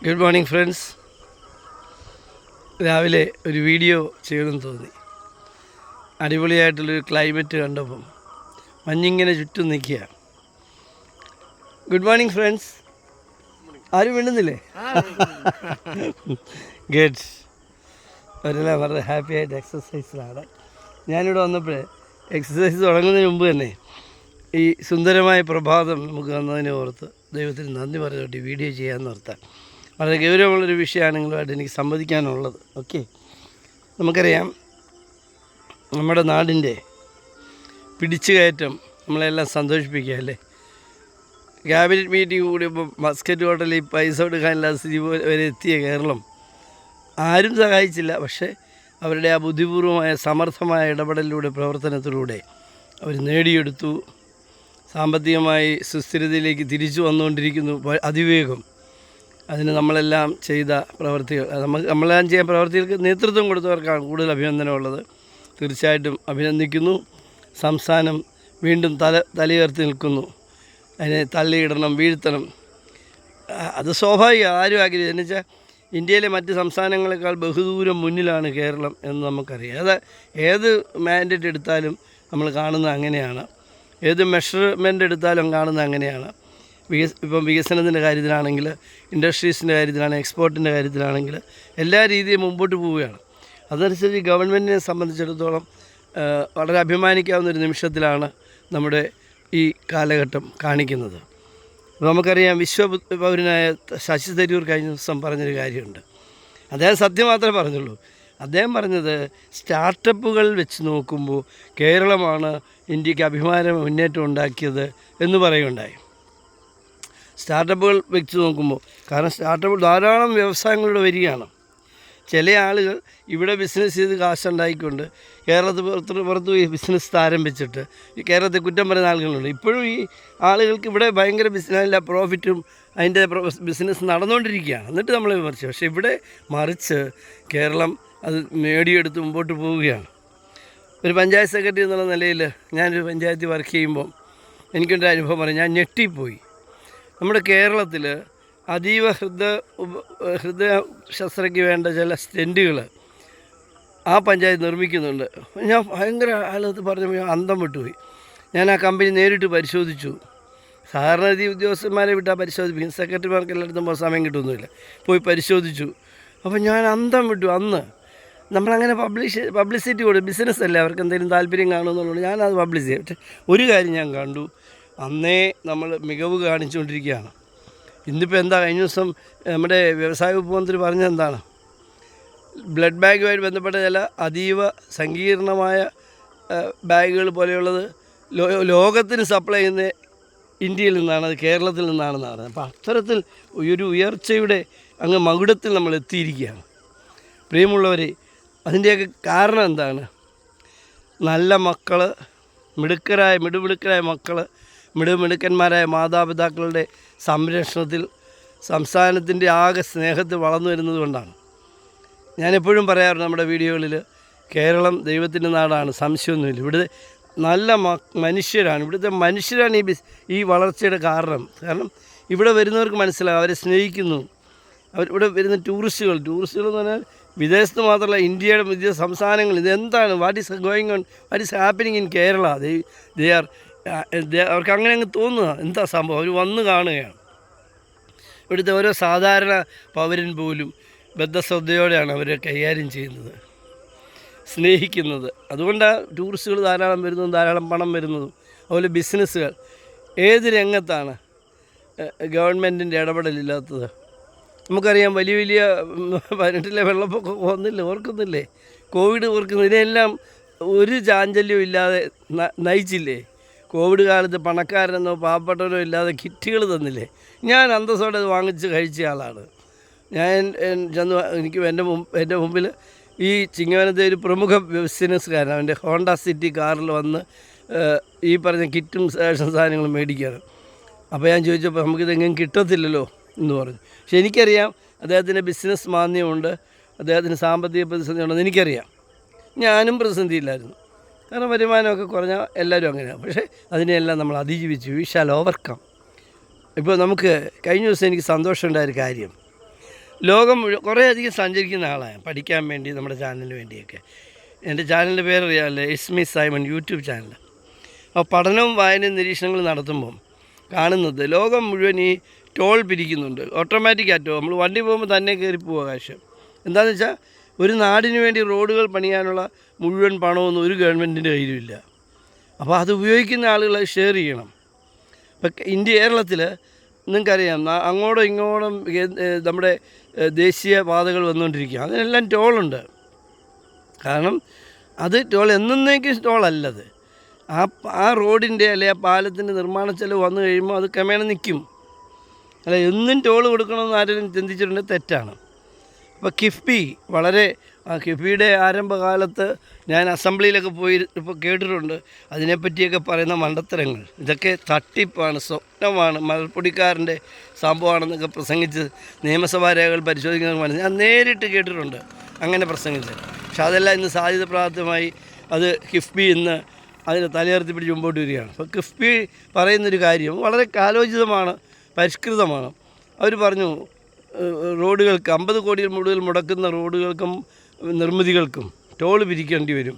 Good morning friends. രാവിലെ ഒരു video ചെയ്യണമെന്ന് തോന്നി. അടിപൊളിയായിട്ടുള്ളൊരു ക്ലൈമറ്റ് കണ്ടപ്പം മഞ്ഞിങ്ങനെ ചുറ്റും നിൽക്കുക. Good morning friends. ആരും വേണ്ടുന്നില്ലേ? ഗുഡ്. അവരെല്ലാം വളരെ ഹാപ്പി ആയിട്ട് എക്സസൈസിലാണ്. ഞാനിവിടെ വന്നപ്പോഴേ എക്സസൈസ് തുടങ്ങുന്നതിന് മുമ്പ് തന്നെ ഈ സുന്ദരമായ പ്രഭാതം നമുക്ക് വന്നതിനെ ഓർത്ത് ദൈവത്തിന് നന്ദി പറഞ്ഞിട്ട് വീഡിയോ ചെയ്യാമെന്ന് ഓർത്താൽ വളരെ ഗൗരവമുള്ളൊരു വിഷയമാണെങ്കിലുമായിട്ട് എനിക്ക് സംവദിക്കാനുള്ളത്. ഓക്കെ, നമുക്കറിയാം നമ്മുടെ നാടിൻ്റെ പിടിച്ചുകയറ്റം നമ്മളെല്ലാം സന്തോഷിപ്പിക്കുക അല്ലേ. ക്യാബിനറ്റ് മീറ്റിംഗ് കൂടിയപ്പോൾ മസ്കറ്റ് ഹോട്ടലിൽ പൈസ കൊടുക്കാനില്ലാത്ത സ്ഥിതി വരെ എത്തിയ കേരളം ആരും സഹായിച്ചില്ല. പക്ഷേ അവരുടെ ആ ബുദ്ധിപൂർവമായ സമർത്ഥമായ ഇടപെടലിലൂടെ പ്രവർത്തനത്തിലൂടെ അവർ നേടിയെടുത്തു. സാമ്പത്തികമായി സുസ്ഥിരതയിലേക്ക് തിരിച്ചു വന്നുകൊണ്ടിരിക്കുന്നു അതിവേഗം. അതിന് നമ്മളെല്ലാം ചെയ്ത പ്രവൃത്തികൾ, നമ്മളെല്ലാം ചെയ്യാൻ പ്രവൃത്തികൾക്ക് നേതൃത്വം കൊടുത്തവർക്കാണ് കൂടുതൽ അഭിനന്ദനമുള്ളത്. തീർച്ചയായിട്ടും അഭിനന്ദിക്കുന്നു. സംസ്ഥാനം വീണ്ടും തലയുയർത്തി നിൽക്കുന്നു. അതിനെ തള്ളിയിടണം, വീഴ്ത്തണം. അത് സ്വാഭാവികം, ആരും ആഗ്രഹിച്ചു. എന്ന് വെച്ചാൽ ഇന്ത്യയിലെ മറ്റ് സംസ്ഥാനങ്ങളെക്കാൾ ബഹുദൂരം മുന്നിലാണ് കേരളം എന്ന് നമുക്കറിയാം. ഏത് മാൻഡേറ്റ് എടുത്താലും നമ്മൾ കാണുന്നത് അങ്ങനെയാണ്. ഏത് മെഷർമെൻ്റ് എടുത്താലും കാണുന്നത് അങ്ങനെയാണ്. ഇപ്പം വികസനത്തിൻ്റെ കാര്യത്തിലാണെങ്കിൽ, ഇൻഡസ്ട്രീസിൻ്റെ കാര്യത്തിലാണെങ്കിൽ, എക്സ്പോർട്ടിൻ്റെ കാര്യത്തിലാണെങ്കിൽ എല്ലാ രീതിയും മുമ്പോട്ട് പോവുകയാണ്. അതനുസരിച്ച് ഗവൺമെൻറ്റിനെ സംബന്ധിച്ചിടത്തോളം വളരെ അഭിമാനിക്കാവുന്നൊരു നിമിഷത്തിലാണ് നമ്മുടെ ഈ കാലഘട്ടം കാണിക്കുന്നത്. നമുക്കറിയാം, വിശ്വപൗരനായ ശശി തരൂർ കഴിഞ്ഞ ദിവസം പറഞ്ഞൊരു കാര്യമുണ്ട്. അദ്ദേഹം സത്യം മാത്രമേ പറഞ്ഞുള്ളൂ. അദ്ദേഹം പറഞ്ഞത് സ്റ്റാർട്ടപ്പുകൾ വെച്ച് നോക്കുമ്പോൾ കേരളമാണ് ഇന്ത്യക്ക് അഭിമാന മുന്നേറ്റം ഉണ്ടാക്കിയത് എന്ന് പറയുകയുണ്ടായി. സ്റ്റാർട്ടപ്പുകൾ വെച്ച് നോക്കുമ്പോൾ, കാരണം സ്റ്റാർട്ടപ്പ് ധാരാളം വ്യവസായങ്ങളിലൂടെ വരികയാണ്. ചില ആളുകൾ ഇവിടെ ബിസിനസ് ചെയ്ത് കാശുണ്ടായിക്കൊണ്ട് കേരളത്തിൽ പുറത്ത് പോയി ബിസിനസ് ആരംഭിച്ചിട്ട് ഈ കേരളത്തെ കുറ്റം പറയുന്ന ആളുകളുണ്ട്. ഇപ്പോഴും ഈ ആളുകൾക്ക് ഇവിടെ ഭയങ്കര ബിസിനസ്സില്ല, പ്രോഫിറ്റും അതിൻ്റെ ബിസിനസ് നടന്നുകൊണ്ടിരിക്കുകയാണ്. എന്നിട്ട് നമ്മൾ വിമർശിച്ചു. പക്ഷേ ഇവിടെ മറിച്ച് കേരളം അത് നേടിയെടുത്ത് മുമ്പോട്ട് പോവുകയാണ്. ഒരു പഞ്ചായത്ത് സെക്രട്ടറി എന്നുള്ള നിലയിൽ ഞാനൊരു പഞ്ചായത്തിൽ വർക്ക് ചെയ്യുമ്പം എനിക്കൊരു അനുഭവം പറയും. ഞാൻ ഞെട്ടിപ്പോയി. നമ്മുടെ കേരളത്തിൽ അതീവ ഹൃദയ ശസ്ത്രയ്ക്ക് വേണ്ട ചില സ്റ്റെൻറ്റുകൾ ആ പഞ്ചായത്ത് നിർമ്മിക്കുന്നുണ്ട്. ഞാൻ ഭയങ്കര ആളത് പറഞ്ഞപ്പോൾ അന്തം വിട്ടുപോയി. ഞാൻ ആ കമ്പനി നേരിട്ട് പരിശോധിച്ചു. സാധാരണ രീതി ഉദ്യോഗസ്ഥന്മാരെ വിട്ടാൽ പരിശോധിപ്പിക്കും, സെക്രട്ടറിമാർക്ക് എല്ലായിടത്തും പോകാൻ സമയം കിട്ടുമൊന്നുമില്ല. പോയി പരിശോധിച്ചു. അപ്പോൾ ഞാൻ അന്തം വിട്ടു. അന്ന് നമ്മളങ്ങനെ പബ്ലിസിറ്റി കൊടുക്കും. ബിസിനസ്സല്ലേ, അവർക്ക് എന്തെങ്കിലും താല്പര്യം കാണുമെന്നുള്ളത് ഞാനത് പബ്ലിഷ് ചെയ്യും. പക്ഷേ ഒരു കാര്യം ഞാൻ കണ്ടു, അന്നേ നമ്മൾ മികവ് കാണിച്ചുകൊണ്ടിരിക്കുകയാണ്. ഇന്നിപ്പോൾ എന്താ, കഴിഞ്ഞ ദിവസം നമ്മുടെ വ്യവസായ വകുപ്പ് മന്ത്രി പറഞ്ഞതെന്താണ്, ബ്ലഡ് ബാങ്കുമായിട്ട് ബന്ധപ്പെട്ട ചില അതീവ സങ്കീർണമായ ബാഗുകൾ പോലെയുള്ളത് ലോകത്തിന് സപ്ലൈ ചെയ്യുന്ന ഇന്ത്യയിൽ നിന്നാണ്, അത് കേരളത്തിൽ നിന്നാണെന്നാണ്. അപ്പോൾ അത്തരത്തിൽ ഒരു ഉയർച്ചയുടെ അങ്ങ് മകുടത്തിൽ നമ്മൾ എത്തിയിരിക്കുകയാണ്. പ്രിയമുള്ളവരെ, അതിൻ്റെയൊക്കെ കാരണം എന്താണ്? നല്ല മക്കൾ, മിടുമിടുക്കരായ മക്കൾ, മിടുക്കന്മാരായ മാതാപിതാക്കളുടെ സംരക്ഷണത്തിൽ സംസ്ഥാനത്തിൻ്റെ ആകെ സ്നേഹത്തിൽ വളർന്നു വരുന്നത് കൊണ്ടാണ്. ഞാനെപ്പോഴും പറയാറുണ്ട് നമ്മുടെ വീഡിയോകളിൽ, കേരളം ദൈവത്തിൻ്റെ നാടാണ്, സംശയമൊന്നുമില്ല. ഇവിടുത്തെ നല്ല മനുഷ്യരാണ്, ഇവിടുത്തെ മനുഷ്യരാണ് ഈ വളർച്ചയുടെ കാരണം. കാരണം ഇവിടെ വരുന്നവർക്ക് മനസ്സിലാകും, അവരെ സ്നേഹിക്കുന്നു. ഇവിടെ വരുന്ന ടൂറിസ്റ്റുകൾ എന്ന് പറഞ്ഞാൽ വിദേശത്ത് മാത്രമല്ല, ഇന്ത്യയുടെ വിവിധ സംസ്ഥാനങ്ങൾ, ഇതെന്താണ്, what is happening in Kerala, അവർക്ക് അങ്ങനെ അങ്ങ് തോന്നുക, എന്താ സംഭവം, അവർ വന്ന് കാണുകയാണ്. ഇവിടുത്തെ ഓരോ സാധാരണ പൗരൻ പോലും ബദ്ധശ്രദ്ധയോടെയാണ് അവർ കൈകാര്യം ചെയ്യുന്നത്, സ്നേഹിക്കുന്നത്. അതുകൊണ്ടാണ് ടൂറിസ്റ്റുകൾ ധാരാളം വരുന്നതും ധാരാളം പണം വരുന്നതും. അതുപോലെ ബിസിനസ്സുകൾ. ഏത് രംഗത്താണ് ഗവൺമെൻറ്റിൻ്റെ ഇടപെടലില്ലാത്തത്? നമുക്കറിയാം, വലിയ 18 വെള്ളപ്പൊക്കം ഓർക്കുന്നില്ലേ, കോവിഡ് ഓർക്കുന്നു. ഇതിനെല്ലാം ഒരു ചാഞ്ചല്യവും ഇല്ലാതെ നയിച്ചില്ലേ? കോവിഡ് കാലത്ത് പണക്കാരനെന്നോ പാവപ്പെട്ടവരോ ഇല്ലാതെ കിറ്റുകൾ തന്നില്ലേ? ഞാൻ അന്തസ്സോടെ അത് വാങ്ങിച്ച് കഴിച്ച ആളാണ്. ഞാൻ ചെന്ന് എനിക്ക് എൻ്റെ മുമ്പിൽ ഈ ചിങ്ങവനത്തെ ഒരു പ്രമുഖ ബിസിനസ്സുകാരൻ അവൻ്റെ ഹോണ്ട സിറ്റി കാറിൽ വന്ന് ഈ പറഞ്ഞ കിറ്റും റേഷൻ സാധനങ്ങളും മേടിക്കുകയാണ്. അപ്പോൾ ഞാൻ ചോദിച്ചപ്പോൾ നമുക്കിതെങ്ങനെ കിട്ടത്തില്ലല്ലോ എന്ന് പറഞ്ഞു. പക്ഷെ എനിക്കറിയാം അദ്ദേഹത്തിൻ്റെ ബിസിനസ് മാന്ദ്യമുണ്ട്, അദ്ദേഹത്തിന് സാമ്പത്തിക പ്രതിസന്ധി ഉണ്ടെന്ന് എനിക്കറിയാം. ഞാനും പ്രതിസന്ധിയില്ലായിരുന്നു, കാരണം വരുമാനമൊക്കെ കുറഞ്ഞാൽ എല്ലാവരും അങ്ങനെയാണ്. പക്ഷേ അതിനെയെല്ലാം നമ്മൾ അതിജീവിച്ചു. We shall overcome. ഇപ്പോൾ നമുക്ക് കഴിഞ്ഞ ദിവസം എനിക്ക് സന്തോഷമുണ്ടായൊരു കാര്യം, ലോകം കുറേയധികം സഞ്ചരിക്കുന്ന ആളാണ് പഠിക്കാൻ വേണ്ടി, നമ്മുടെ ചാനലിന് വേണ്ടിയൊക്കെ. എൻ്റെ ചാനലിൻ്റെ പേരറിയാമല്ലേ, ഇസ്മി സൈമൺ യൂട്യൂബ് ചാനൽ. അപ്പോൾ പഠനവും വായനയും നിരീക്ഷണങ്ങളും നടത്തുമ്പം കാണുന്നത് ലോകം മുഴുവൻ ഈ ടോൾ പിരിക്കുന്നുണ്ട്. ഓട്ടോമാറ്റിക്കായിട്ടോ നമ്മൾ വണ്ടി പോകുമ്പോൾ തന്നെ കയറി പോവുക കാശ്. എന്താണെന്ന് വെച്ചാൽ ഒരു നാടിന് വേണ്ടി റോഡുകൾ പണിയാനുള്ള മുഴുവൻ പണമൊന്നും ഒരു ഗവൺമെൻറ്റിൻ്റെ കയ്യിലുമില്ല. അപ്പോൾ അത് ഉപയോഗിക്കുന്ന ആളുകൾ ഷെയർ ചെയ്യണം. ഇപ്പം കേരളത്തിൽ നിങ്ങൾക്കറിയാം, അങ്ങോട്ടും ഇങ്ങോട്ടും നമ്മുടെ ദേശീയ പാതകൾ വന്നുകൊണ്ടിരിക്കുക, അതിനെല്ലാം ടോളുണ്ട്. കാരണം അത് ടോൾ എന്നേക്കും ടോളല്ലത്. ആ റോഡിൻ്റെ അല്ലെങ്കിൽ ആ പാലത്തിൻ്റെ നിർമ്മാണ ചെലവ് വന്നു കഴിയുമ്പോൾ അത് ക്രമേണ നിൽക്കും. അല്ല എന്നും ടോൾ കൊടുക്കണമെന്ന് ആരെങ്കിലും ചിന്തിച്ചിട്ടുണ്ടെങ്കിൽ തെറ്റാണ്. അപ്പോൾ കിഫ്ബി കിഫ്ബിയുടെ ആരംഭകാലത്ത് ഞാൻ അസംബ്ലിയിലൊക്കെ പോയി ഇപ്പോൾ കേട്ടിട്ടുണ്ട് അതിനെപ്പറ്റിയൊക്കെ പറയുന്ന മണ്ടത്തരങ്ങൾ. ഇതൊക്കെ തട്ടിപ്പാണ്, സ്വപ്നമാണ്, മലപ്പൊടിക്കാരൻ്റെ സംഭവമാണെന്നൊക്കെ പ്രസംഗിച്ച് നിയമസഭാ രേഖകൾ പരിശോധിക്കുന്നത് ഞാൻ നേരിട്ട് കേട്ടിട്ടുണ്ട് അങ്ങനെ പ്രസംഗിച്ച്. പക്ഷെ അതെല്ലാം ഇന്ന് സാധ്യത പ്രാപ്തമായി. അത് കിഫ്ബി ഇന്ന് അതിന് തലയുയർത്തി പിടിച്ച് മുമ്പോട്ട് വരികയാണ്. അപ്പോൾ കിഫ്ബി പറയുന്നൊരു കാര്യം വളരെ കാലോചിതമാണ്, പരിഷ്കൃതമാണ്. അവർ പറഞ്ഞു റോഡുകൾക്ക് 50 കോടിയിൽ കൂടുതൽ മുടക്കുന്ന റോഡുകൾക്കും നിർമ്മിതികൾക്കും ടോൾ പിരിക്കേണ്ടി വരും.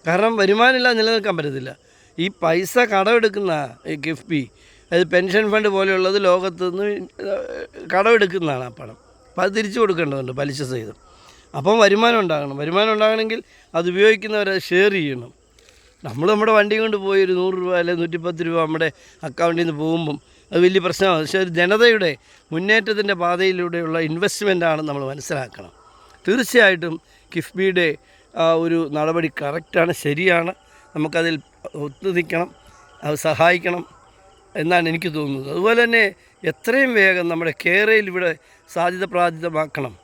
കാരണം വരുമാനമില്ലാതെ നിലനിൽക്കാൻ പറ്റത്തില്ല. ഈ പൈസ കടമെടുക്കുന്ന ഈ കിഫ്ബി, അത് പെൻഷൻ ഫണ്ട് പോലെയുള്ളത് ലോകത്ത് നിന്ന് കടമെടുക്കുന്നതാണ് ആ പണം. അപ്പോൾ അത് തിരിച്ചു കൊടുക്കേണ്ടതുണ്ട് പലിശ സഹിതം. അപ്പം വരുമാനം ഉണ്ടാകണമെങ്കിൽ അത് ഉപയോഗിക്കുന്നവരെ ഷെയർ ചെയ്യണം. നമ്മൾ നമ്മുടെ വണ്ടി കൊണ്ട് പോയി ഒരു 100 രൂപ അല്ലെങ്കിൽ 110 രൂപ നമ്മുടെ അക്കൗണ്ടിൽ നിന്ന് പോകുമ്പം അത് വലിയ പ്രശ്നമാണ്. പക്ഷേ ഒരു ജനതയുടെ മുന്നേറ്റത്തിൻ്റെ പാതയിലൂടെയുള്ള ഇൻവെസ്റ്റ്മെൻറ്റാണ് നമ്മൾ മനസ്സിലാക്കണം. തീർച്ചയായിട്ടും കിഫ്ബിയുടെ ഒരു നടപടി കറക്റ്റാണ്, ശരിയാണ്. നമുക്കതിൽ ഒത്തുനിൽക്കണം, അത് സഹായിക്കണം എന്നാണ് എനിക്ക് തോന്നുന്നത്. അതുപോലെ തന്നെ എത്രയും വേഗം നമ്മുടെ കേരളയിൽ ഇവിടെ സാധ്യതപ്രാപ്തമാക്കണം.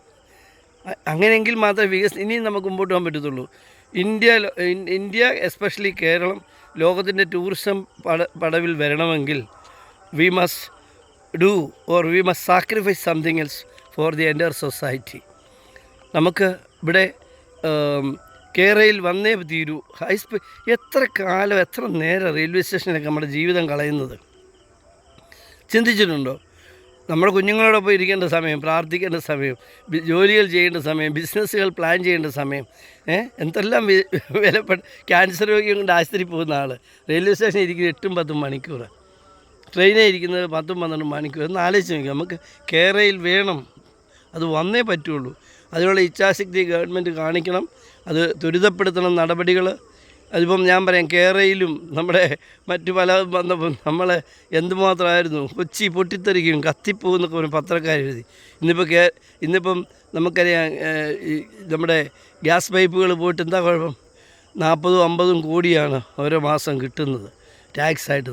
അങ്ങനെയെങ്കിൽ മാത്രമേ ഇനിയും നമുക്ക് മുമ്പോട്ട് പോകാൻ പറ്റത്തുള്ളൂ. ഇന്ത്യ എസ്പെഷ്യലി കേരളം ലോകത്തിൻ്റെ ടൂറിസം പടവിൽ വരണമെങ്കിൽ we must sacrifice something else for the entire society. നമുക്ക് ഇവിടെ കേരളയിൽ വന്നേ തീരൂ. എത്ര കാലം, എത്ര നേരം റെയിൽവേ സ്റ്റേഷനിലൊക്കെ നമ്മുടെ ജീവിതം കളയുന്നത് ചിന്തിച്ചിട്ടുണ്ടോ? നമ്മുടെ കുഞ്ഞുങ്ങളോടൊപ്പം ഇരിക്കേണ്ട സമയം, പ്രാർത്ഥിക്കേണ്ട സമയം, ജോലികൾ ചെയ്യേണ്ട സമയം, ബിസിനസ്സുകൾ പ്ലാൻ ചെയ്യേണ്ട സമയം, എന്തെല്ലാം വിലപ്പെട്ട ക്യാൻസർ രോഗിയും കൊണ്ട് ആശുപത്രി പോകുന്ന ആൾ റെയിൽവേ സ്റ്റേഷനിൽ ഇരിക്കുന്നത് 8-10 മണിക്കൂർ, ട്രെയിനിൽ ഇരിക്കുന്നത് 10-12 മണിക്കൂർ. ഒന്ന് ആലോചിച്ച് നോക്കുക. നമുക്ക് കേരളയിൽ വേണം, അത് വന്നേ പറ്റുള്ളൂ. അതിനുള്ള ഇച്ഛാശക്തി ഗവൺമെൻറ് കാണിക്കണം, അത് ത്വരിതപ്പെടുത്തണം നടപടികൾ. അതിപ്പം ഞാൻ പറയാം, കേരളയിലും നമ്മുടെ മറ്റു പല വന്നപ്പം നമ്മളെ എന്തുമാത്രമായിരുന്നു കൊച്ചി പൊട്ടിത്തെറിക്കും കത്തിപ്പോകുന്നൊക്കെ ഒരു പത്രക്കാർ എഴുതി. ഇന്നിപ്പം നമുക്കറിയാം നമ്മുടെ ഗ്യാസ് പൈപ്പുകൾ പോയിട്ട് എന്താ കുഴപ്പം? 40-50 കോടിയാണ് ഓരോ മാസം കിട്ടുന്നത് ടാക്സായിട്ട്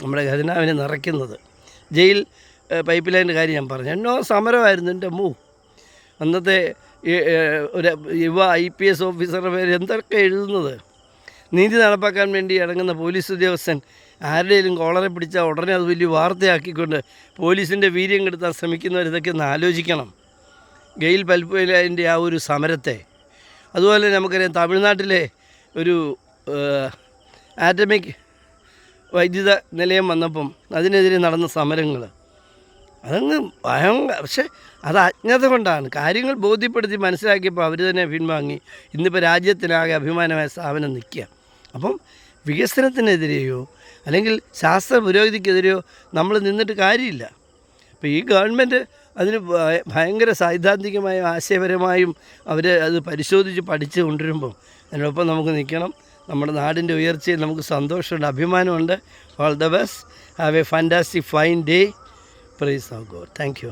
നമ്മുടെ ഖജനാവിനെ നിറയ്ക്കുന്നത്. ജയിൽ പൈപ്പ് ലൈൻ്റെ കാര്യം ഞാൻ പറഞ്ഞു, എന്നോ സമരമായിരുന്നു എൻ്റെ അന്നത്തെ ഒരു യുവ IPS ഓഫീസറുടെ പേര് എന്തൊക്കെ എഴുതുന്നത്. നീതി നടപ്പാക്കാൻ വേണ്ടി ഇറങ്ങുന്ന പോലീസ് ഉദ്യോഗസ്ഥൻ ആരുടെയും കോളറെ പിടിച്ചാൽ ഉടനെ അത് വലിയ വാർത്തയാക്കിക്കൊണ്ട് പോലീസിൻ്റെ വീര്യം കെടുത്താൻ ശ്രമിക്കുന്നവർ ഇതൊക്കെ ഒന്ന് ആലോചിക്കണം. ഗെയിൽ പൈപ്പ് ലൈൻ്റെ ആ ഒരു സമരത്തെ. അതുപോലെ നമുക്കറിയാം തമിഴ്നാട്ടിലെ ഒരു ആറ്റമിക് വൈദ്യുത നിലയം വന്നപ്പം അതിനെതിരെ നടന്ന സമരങ്ങൾ അതങ്ങ് പക്ഷേ അത് അജ്ഞത കൊണ്ടാണ്. കാര്യങ്ങൾ ബോധ്യപ്പെടുത്തി മനസ്സിലാക്കിയപ്പോൾ അവർ തന്നെ പിൻവാങ്ങി. ഇന്നിപ്പോൾ രാജ്യത്തിനാകെ അഭിമാനമായ സ്ഥാപനം നിൽക്കുക. അപ്പം വികസനത്തിനെതിരെയോ അല്ലെങ്കിൽ ശാസ്ത്ര പുരോഗതിക്കെതിരെയോ നമ്മൾ നിന്നിട്ട് കാര്യമില്ല. അപ്പോൾ ഈ ഗവൺമെൻറ് അതിന് ഭയങ്കര സൈദ്ധാന്തികമായും ആശയപരമായും അവർ അത് പരിശോധിച്ച് പഠിച്ച് കൊണ്ടുവരുമ്പോൾ അതിനൊപ്പം നമുക്ക് നിൽക്കണം. നമ്മുടെ നാടിൻ്റെ ഉയർച്ചയിൽ നമുക്ക് സന്തോഷമുണ്ട്, അഭിമാനമുണ്ട്. All the best. Have a fantastic fine day. Praise of God. Thank U.